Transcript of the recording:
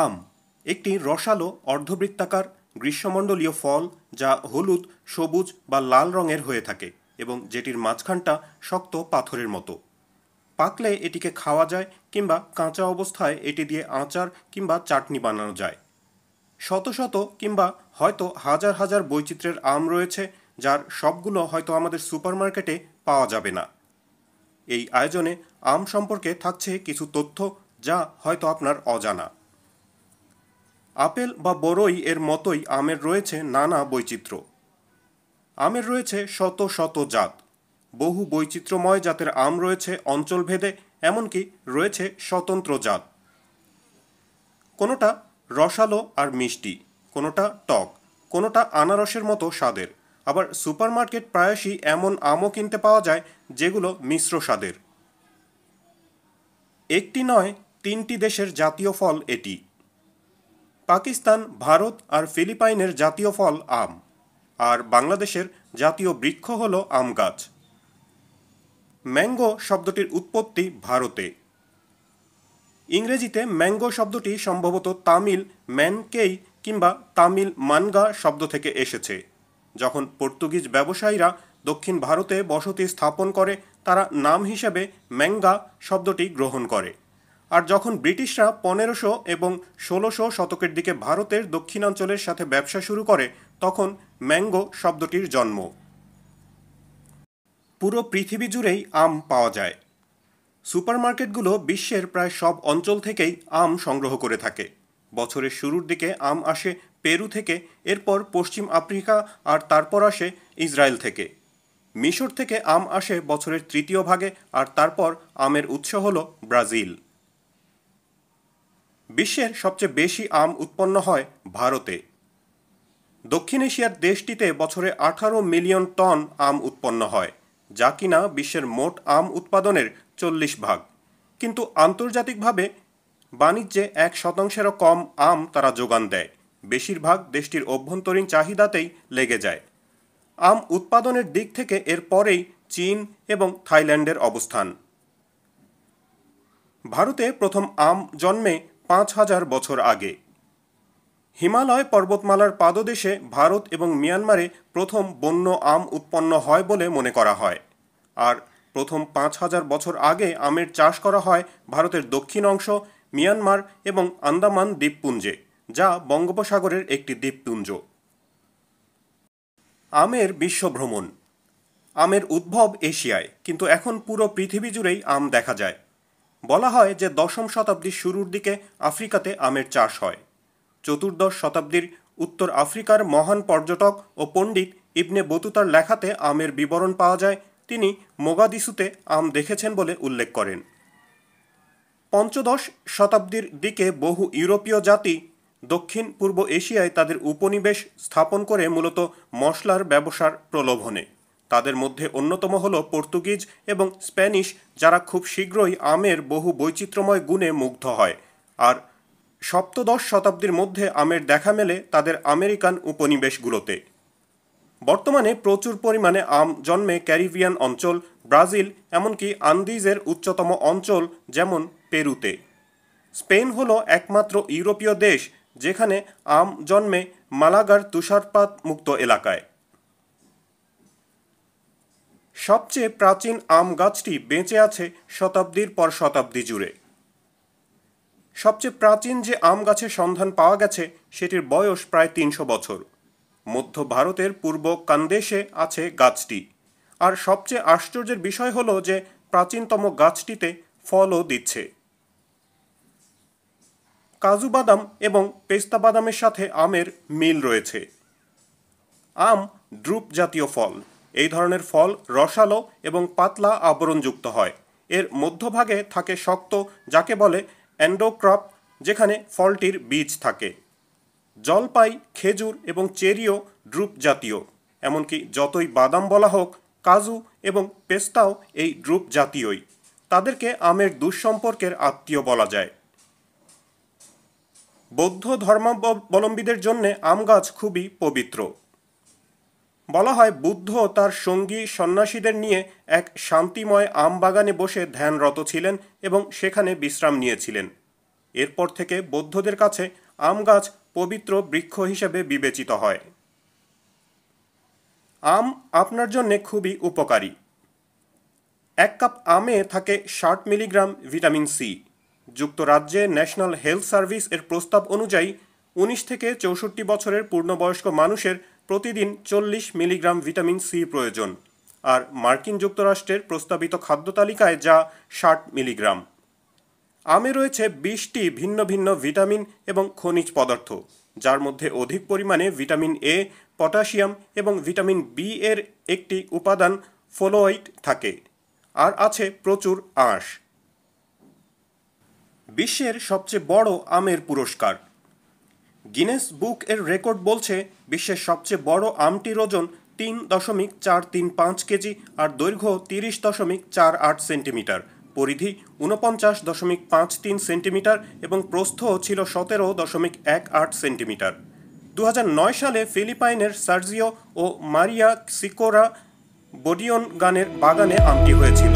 আম একটি রসালো অর্ধবৃত্তাকার গ্রীষ্মমণ্ডলীয় ফল যা হলুদ, সবুজ বা লাল রঙের হয়ে থাকে এবং যেটির মাঝখানটা শক্ত পাথরের মতো। পাকলে এটিকে খাওয়া যায় কিংবা কাঁচা অবস্থায় এটি দিয়ে আচার কিংবা চাটনি বানানো যায়। শত শত কিংবা হয়তো হাজার হাজার বৈচিত্র্যের আম রয়েছে, যার সবগুলো হয়তো আমাদের সুপারমার্কেটে পাওয়া যাবে না। এই আয়োজনে আম সম্পর্কে থাকছে কিছু তথ্য যা হয়তো আপনার অজানা। আপেল বা বরই এর মতোই আমের রয়েছে নানা বৈচিত্র্য। আমের রয়েছে শত শত জাত, বহু বৈচিত্র্যময় জাতের আম রয়েছে অঞ্চলভেদে, এমনকি রয়েছে স্বতন্ত্র জাত। কোনোটা রসালো আর মিষ্টি, কোনোটা টক, কোনোটা আনারসের মতো স্বাদের। আবার সুপারমার্কেট প্রায়শই এমন আমও কিনতে পাওয়া যায় যেগুলো মিশ্র স্বাদের। একটি নয়, তিনটি দেশের জাতীয় ফল এটি। পাকিস্তান, ভারত আর ফিলিপাইনের জাতীয় ফল আম, আর বাংলাদেশের জাতীয় বৃক্ষ হল আম গাছ। ম্যাঙ্গো শব্দটির উৎপত্তি ভারতে। ইংরেজিতে ম্যাঙ্গো শব্দটি সম্ভবত তামিল ম্যানকেই কিংবা তামিল মানগা শব্দ থেকে এসেছে। যখন পর্তুগিজ ব্যবসায়ীরা দক্ষিণ ভারতে বসতি স্থাপন করে, তারা নাম হিসেবে ম্যাঙ্গা শব্দটি গ্রহণ করে। আর যখন ব্রিটিশরা 1500 এবং 1600 শতকের দিকে ভারতের দক্ষিণাঞ্চলের সাথে ব্যবসা শুরু করে, তখন ম্যাঙ্গো শব্দটির জন্ম। পুরো পৃথিবী জুড়েই আম পাওয়া যায়। সুপারমার্কেটগুলো বিশ্বের প্রায় সব অঞ্চল থেকেই আম সংগ্রহ করে থাকে। বছরের শুরুর দিকে আম আসে পেরু থেকে, এরপর পশ্চিম আফ্রিকা, আর তারপর আসে ইসরায়েল থেকে। মিশর থেকে আম আসে বছরের তৃতীয় ভাগে, আর তারপর আমের উৎস হল ব্রাজিল। বিশ্বের সবচেয়ে বেশি আম উৎপন্ন হয় ভারতে। দক্ষিণ এশিয়ার দেশটিতে বছরে 18 মিলিয়ন টন আম উৎপন্ন হয়, যা কিনা বিশ্বের মোট আম উৎপাদনের 40 ভাগ। কিন্তু আন্তর্জাতিকভাবে বাণিজ্যে 1%-এরও কম আম তারা যোগান দেয়। বেশিরভাগ দেশটির অভ্যন্তরীণ চাহিদাতেই লেগে যায়। আম উৎপাদনের দিক থেকে এর পরেই চীন এবং থাইল্যান্ডের অবস্থান। ভারতে প্রথম আম জন্মে 5000 বছর আগে। হিমালয় পর্বতমালার পাদদেশে ভারত এবং মিয়ানমারে প্রথম বন্য আম উৎপন্ন হয় বলে মনে করা হয়। আর প্রথম 5000 বছর আগে আমের চাষ করা হয় ভারতের দক্ষিণ অংশ, মিয়ানমার এবং আন্দামান দ্বীপপুঞ্জে, যা বঙ্গোপসাগরের একটি দ্বীপপুঞ্জ। আমের বিশ্বভ্রমণ। আমের উদ্ভব এশিয়ায়, কিন্তু এখন পুরো পৃথিবী জুড়েই আম দেখা যায়। বলা হয় যে 10ম শতাব্দীর শুরুর দিকে আফ্রিকাতে আমের চাষ হয়। 14শ শতাব্দীর উত্তর আফ্রিকার মহান পর্যটক ও পণ্ডিত ইবনে বতুতার লেখাতে আমের বিবরণ পাওয়া যায়। তিনি মোগাদিসুতে আম দেখেছেন বলে উল্লেখ করেন। পঞ্চদশ শতাব্দীর দিকে বহু ইউরোপীয় জাতি দক্ষিণ পূর্ব এশিয়ায় তাদের উপনিবেশ স্থাপন করে মূলত মশলার ব্যবসার প্রলোভনে। তাদের মধ্যে অন্যতম হল পর্তুগিজ এবং স্প্যানিশ, যারা খুব শীঘ্রই আমের বহু বৈচিত্র্যময় গুণে মুগ্ধ হয়। আর সপ্তদশ শতাব্দীর মধ্যে আমের দেখা মেলে তাদের আমেরিকান উপনিবেশগুলোতে। বর্তমানে প্রচুর পরিমাণে আম জন্মে ক্যারিবিয়ান অঞ্চল, ব্রাজিল, এমনকি আন্দিজের উচ্চতম অঞ্চল যেমন পেরুতে। স্পেন হলো একমাত্র ইউরোপীয় দেশ যেখানে আম জন্মে মালাগার তুষারপাত মুক্ত এলাকায়। সবচেয়ে প্রাচীন আম গাছটি বেঁচে আছে শতাব্দীর পর শতাব্দী জুড়ে। সবচেয়ে প্রাচীন যে আম গাছের সন্ধান পাওয়া গেছে সেটির বয়স প্রায় 300 বছর। মধ্য ভারতের পূর্ব কান্দেশে আছে গাছটি। আর সবচেয়ে আশ্চর্যের বিষয় হলো যে প্রাচীনতম গাছটিতে ফলও দিচ্ছে। কাজু বাদাম এবং পেস্তা বাদামের সাথে আমের মিল রয়েছে। আম ড্রুপ জাতীয় ফল। এই ধরনের ফল রসালো এবং পাতলা আবরণযুক্ত হয়। এর মধ্যভাগে থাকে শক্ত, যাকে বলে এন্ডোক্রাপ, যেখানে ফলটির বীজ থাকে। জলপাই, খেজুর এবং চেরিও ড্রুপ জাতীয়। এমনকি যতই বাদাম বলা হোক, কাজু এবং পেস্তাও এই ড্রুপ জাতীয়ই। তাদেরকে আমের দুঃসম্পর্কের আত্মীয় বলা যায়। বৌদ্ধ ধর্মাবলম্বীদের জন্য আম গাছ খুবই পবিত্র। বলা হয় বুদ্ধ তার সঙ্গী সন্ন্যাসীদের নিয়ে এক শান্তিময় আম বাগানে বসে ধ্যানরত ছিলেন এবং সেখানে বিশ্রাম নিয়েছিলেন। এরপর থেকে বৌদ্ধদের কাছে আম গাছ পবিত্র বৃক্ষ হিসেবে বিবেচিত হয়। আম আপনার জন্য খুবই উপকারী। 1 কাপ আমে থাকে 60 মিলিগ্রাম ভিটামিন সি। যুক্তরাজ্যে ন্যাশনাল হেলথ সার্ভিস এর প্রস্তাব অনুযায়ী 19 থেকে 64 বছরের পূর্ণবয়স্ক মানুষের প্রতিদিন 40 মিলিগ্রাম ভিটামিন সি প্রয়োজন, আর মার্কিন যুক্তরাষ্ট্রের প্রস্তাবিত খাদ্য তালিকায় যা 60 মিলিগ্রাম। আমে রয়েছে 20টি ভিন্ন ভিন্ন ভিটামিন এবং খনিজ পদার্থ, যার মধ্যে অধিক পরিমাণে ভিটামিন এ, পটাশিয়াম এবং ভিটামিন বি এর একটি উপাদান ফোলোইড থাকে, আর আছে প্রচুর আঁশ। বিশ্বের সবচেয়ে বড় আমের পুরস্কার। গিনেস বুক এর রেকর্ড বলছে বিশ্বের সবচেয়ে বড় আমটির ওজন 3.435 কেজি আর দৈর্ঘ্য 30.48 সেন্টিমিটার, পরিধি 49.53 সেন্টিমিটার এবং প্রস্থ ছিল 17.18 সেন্টিমিটার। 2009 সালে ফিলিপাইনের সার্জিও ও মারিয়া সিকোরা বোডিওন বাগানে আমটি হয়েছিল।